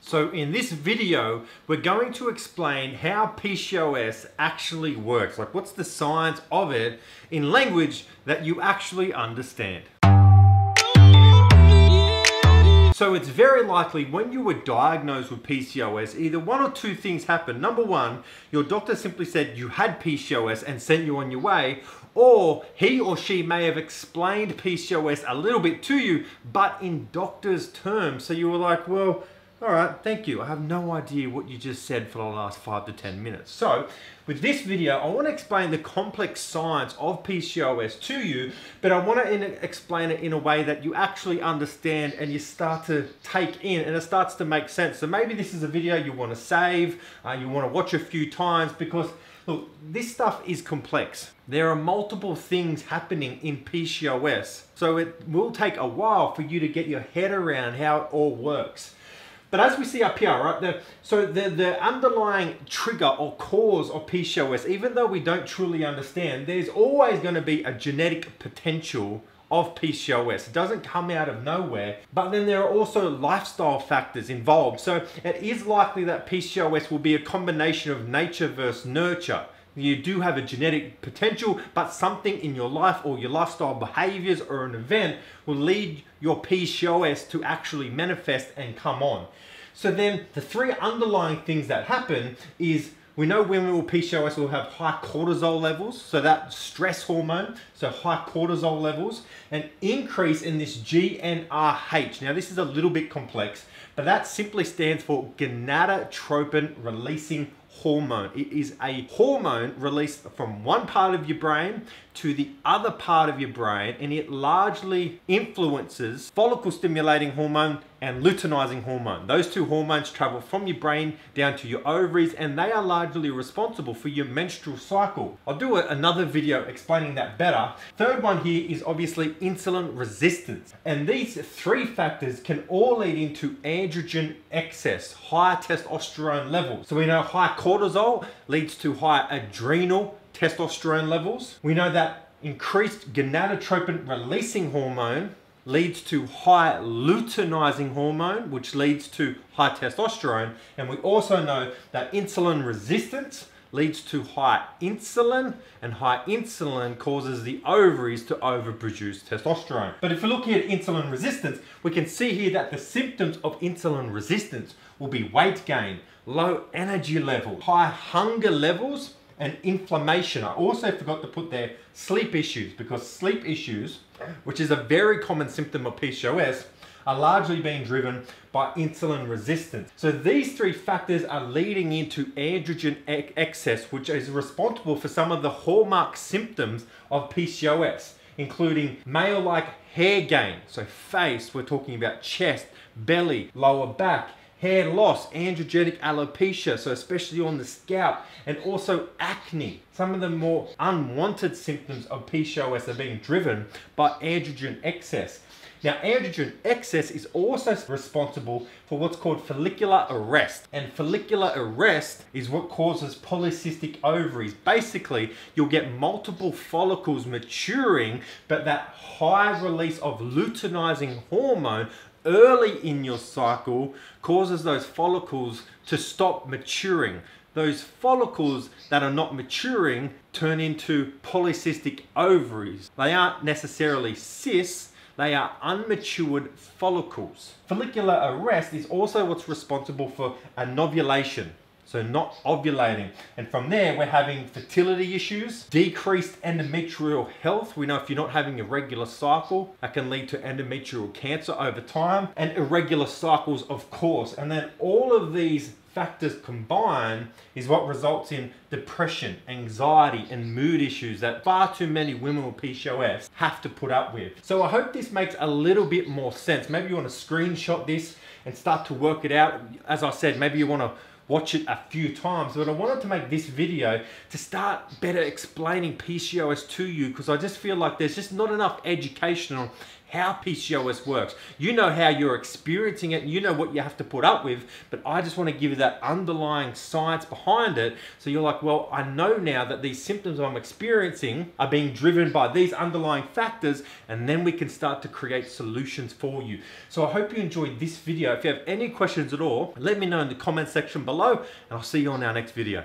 So in this video, we're going to explain how PCOS actually works. Like, what's the science of it in language that you actually understand. So it's very likely when you were diagnosed with PCOS, either one or two things happen. Number one, your doctor simply said you had PCOS and sent you on your way, or he or she may have explained PCOS a little bit to you, but in doctor's terms. So you were like, well, all right, thank you. I have no idea what you just said for the last 5 to 10 minutes. So with this video, I want to explain the complex science of PCOS to you, but I want to explain it in a way that you actually understand and you start to take in and it starts to make sense. So maybe this is a video you want to save, you want to watch a few times because look, this stuff is complex. There are multiple things happening in PCOS. So it will take a while for you to get your head around how it all works. But as we see up here, right, the underlying trigger or cause of PCOS, even though we don't truly understand, there's always going to be a genetic potential of PCOS. It doesn't come out of nowhere, but then there are also lifestyle factors involved. So it is likely that PCOS will be a combination of nature versus nurture. You do have a genetic potential, but something in your life or your lifestyle behaviors or an event will lead your PCOS to actually manifest and come on. So then the three underlying things that happen is we know women with PCOS will have high cortisol levels, so that stress hormone, so high cortisol levels, an increase in this GnRH. Now this is a little bit complex, but that simply stands for gonadotropin releasing hormone. It is a hormone released from one part of your brain to the other part of your brain, and it largely influences follicle stimulating hormone and luteinizing hormone. Those two hormones travel from your brain down to your ovaries, and they are largely responsible for your menstrual cycle. I'll do another video explaining that better. Third one here is obviously insulin resistance, and these three factors can all lead into androgen excess, high testosterone levels. So we know high cortisol leads to high adrenal testosterone levels. We know that increased gonadotropin releasing hormone leads to high luteinizing hormone, which leads to high testosterone. And we also know that insulin resistance leads to high insulin, and high insulin causes the ovaries to overproduce testosterone. But if we're looking at insulin resistance, we can see here that the symptoms of insulin resistance will be weight gain, low energy level, high hunger levels, and inflammation. I also forgot to put there sleep issues, because sleep issues, which is a very common symptom of PCOS, are largely being driven by insulin resistance. So these three factors are leading into androgen excess, which is responsible for some of the hallmark symptoms of PCOS, including male-like hair gain. So face, we're talking about chest, belly, lower back, hair loss, androgenic alopecia, so especially on the scalp, and also acne. Some of the more unwanted symptoms of PCOS are being driven by androgen excess. Now, androgen excess is also responsible for what's called follicular arrest. And follicular arrest is what causes polycystic ovaries. Basically, you'll get multiple follicles maturing, but that high release of luteinizing hormone early in your cycle causes those follicles to stop maturing. Those follicles that are not maturing turn into polycystic ovaries. They aren't necessarily cysts, they are unmatured follicles. Follicular arrest is also what's responsible for anovulation, so not ovulating. And from there, we're having fertility issues, decreased endometrial health. We know if you're not having a regular cycle, that can lead to endometrial cancer over time, and irregular cycles, of course. And then all of these factors combined is what results in depression, anxiety, and mood issues that far too many women with PCOS have to put up with. So I hope this makes a little bit more sense. Maybe you want to screenshot this and start to work it out. As I said, maybe you want to watch it a few times, but I wanted to make this video to start better explaining PCOS to you, because I just feel like there's just not enough education on how PCOS works. You know how you're experiencing it, you know what you have to put up with, but I just want to give you that underlying science behind it. So you're like, well, I know now that these symptoms I'm experiencing are being driven by these underlying factors, and then we can start to create solutions for you. So I hope you enjoyed this video. If you have any questions at all, let me know in the comment section below, and I'll see you on our next video.